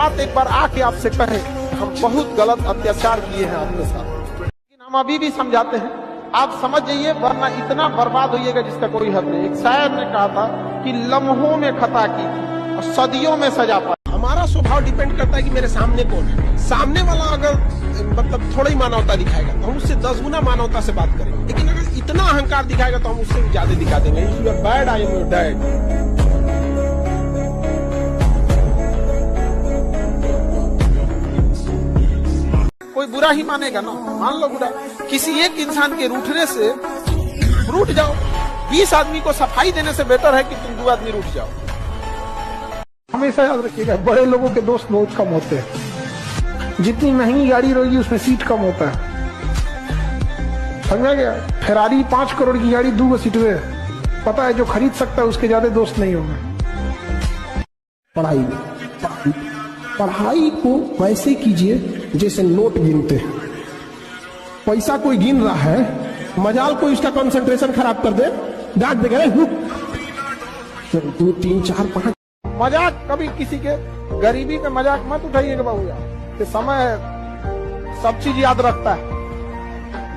बात एक बार आके आपसे कहे हम बहुत गलत अत्याचार किए हैं आपके साथ, लेकिन हम अभी भी समझाते हैं, आप समझ जाइए वरना इतना बर्बाद होइएगा जिसका कोई हद नहीं। एक शायर ने कहा था कि लम्हों में खता की और सदियों में सजा पाई। हमारा स्वभाव डिपेंड करता है कि मेरे सामने कौन है। सामने वाला अगर मतलब थोड़ा ही मानवता दिखाएगा तो हम उससे 10 गुना मानवता से बात करेंगे, लेकिन अगर इतना अहंकार दिखाएगा तो हम उससे ज्यादा दिखा देंगे। If you are bad I am your dad. कोई बुरा ही मानेगा ना, मान लो बुरा। किसी एक इंसान के रूठने से रूठ जाओ, 20 आदमी को सफाई देने से बेटर है कि तुम 2 आदमी रूठ जाओ। हमेशा याद रखिएगा, बड़े लोगों के दोस्त बहुत कम होते हैं। जितनी महंगी गाड़ी रहेगी उसमें सीट कम होता है, समझा गया। फेरारी 5 करोड़ की गाड़ी 2 सीट में, पता है जो खरीद सकता है उसके ज्यादा दोस्त नहीं होंगे। पढ़ाई को वैसे कीजिए जैसे नोट गिनते हैं। पैसा कोई गिन रहा है, मजाल कोई उसका कंसंट्रेशन खराब कर दे, डांट देगा 2 3 4 5। मजाक कभी किसी के गरीबी में मजाक मत उठाइएगा बाबू यार, कि समय सब चीज याद रखता है,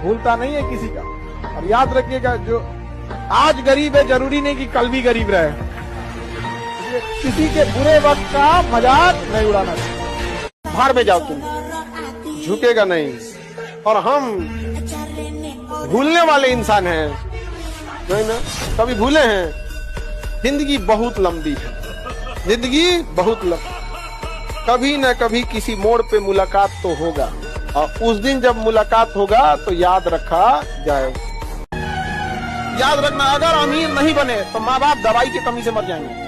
भूलता नहीं है किसी का। और याद रखिएगा जो आज गरीब है जरूरी नहीं कि कल भी गरीब रहे। किसी के बुरे वक्त का मजाक नहीं उड़ाना चाहिए। भाड़ में जाओ तुम, झुकेगा नहीं। और हम भूलने वाले इंसान हैं, नहीं ना, कभी भूले हैं। जिंदगी बहुत लंबी है, जिंदगी बहुत लंबी, कभी न कभी किसी मोड़ पे मुलाकात तो होगा, और उस दिन जब मुलाकात होगा तो याद रखा जाए। याद रखना, अगर अमीर नहीं बने तो माँ बाप दवाई की कमी से मर जाएंगे।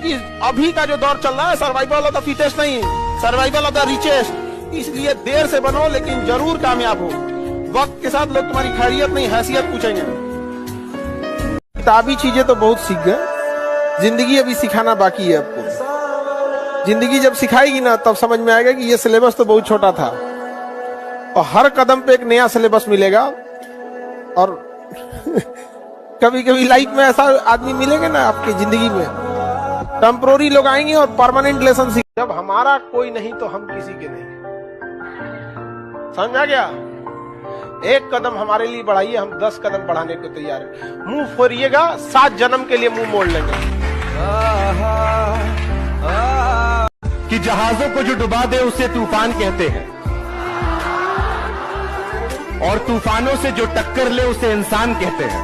कि अभी का जो दौर चल रहा है सर्वाइवल ऑफ द फिटेस्ट नहीं, सर्वाइवल ऑफ द रिचेस्ट। इसलिए देर से बनो लेकिन जरूर कामयाब हो। वक्त के साथ लोग तुम्हारी खैरियत नहीं हैसियत पूछेंगे। किताबी चीजें तो बहुत सीख गए, जिंदगी अभी सिखाना बाकी है आपको। जिंदगी जब सिखाएगी ना तब समझ में आएगा कि ये सिलेबस तो बहुत छोटा था, और हर कदम पे एक नया सिलेबस मिलेगा। और कभी कभी लाइफ में ऐसा आदमी मिलेगा ना आपकी जिंदगी में, टेम्पोररी लोग आएंगे और परमानेंट लेसन सीख। जब हमारा कोई नहीं तो हम किसी के नहीं, समझा गया। एक कदम हमारे लिए बढ़ाइए, हम 10 कदम बढ़ाने को तैयार हैं। मुंह फोड़िएगा, 7 जन्म के लिए मुंह मोड़ लेंगे। कि जहाजों को जो डुबा दे उसे तूफान कहते हैं, और तूफानों से जो टक्कर ले उसे इंसान कहते हैं।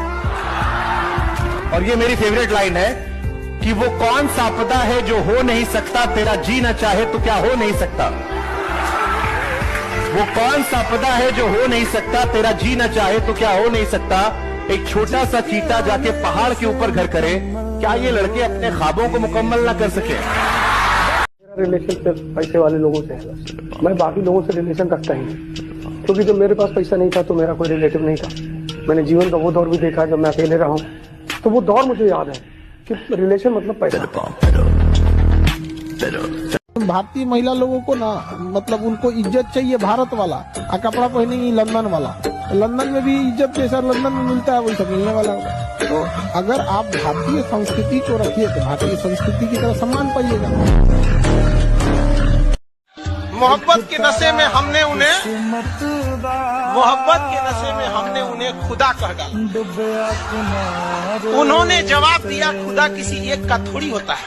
और ये मेरी फेवरेट लाइन है कि वो कौन सा आपदा है जो हो नहीं सकता, तेरा जी न चाहे तो क्या हो नहीं सकता। वो कौन सा आपदा है जो हो नहीं सकता, तेरा जी न चाहे तो क्या हो नहीं सकता। एक छोटा सा चीता जाके पहाड़ के ऊपर घर करे, क्या ये लड़के अपने ख्वाबों को मुकम्मल ना कर सके। मेरा रिलेशन सिर्फ पैसे वाले लोगों से है, मैं बाकी लोगों से रिलेशन रखता ही नहीं। क्योंकि जब मेरे पास पैसा नहीं था तो मेरा कोई रिलेटिव नहीं था। मैंने जीवन का वो दौर भी देखा जब मैं अकेले रहा हूं, तो वो दौर मुझे याद है कि रिलेशन मतलब पैसा। भारतीय महिला लोगों को ना, मतलब उनको इज्जत चाहिए भारत वाला, आ कपड़ा पहनेंगी लंदन वाला। लंदन में भी इज्जत जैसा लंदन में मिलता है वैसा मिलने वाला होगा। तो अगर आप भारतीय संस्कृति को रखिए तो भारतीय संस्कृति की तरह सम्मान पाइएगा। मोहब्बत के नशे में हमने उन्हें खुदा कह डाला। उन्होंने जवाब दिया खुदा किसी एक का थोड़ी होता है।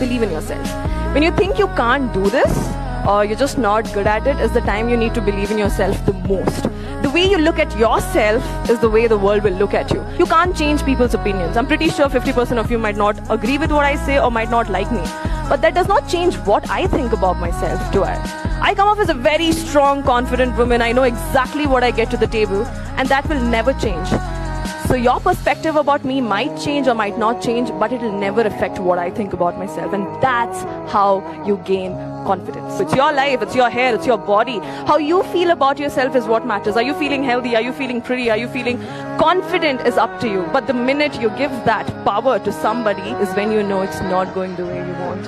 Believe in yourself. When you think you can't do this or you're just not good at it is the time you need to believe in yourself the most. The way you look at yourself is the way the world will look at you. You can't change people's opinions. I'm pretty sure 50% of you might not agree with what I say or might not like me. But that does not change what I think about myself, do I? I come off as a very strong, confident woman. I know exactly what I get to the table and that will never change. So your perspective about me might change or might not change, but it will never affect what I think about myself. And that's how you gain confidence. It's your life, it's your hair, it's your body. How you feel about yourself is what matters. Are you feeling healthy? Are you feeling pretty? Are you feeling confident is up to you. But the minute you give that power to somebody is when you know it's not going the way you want.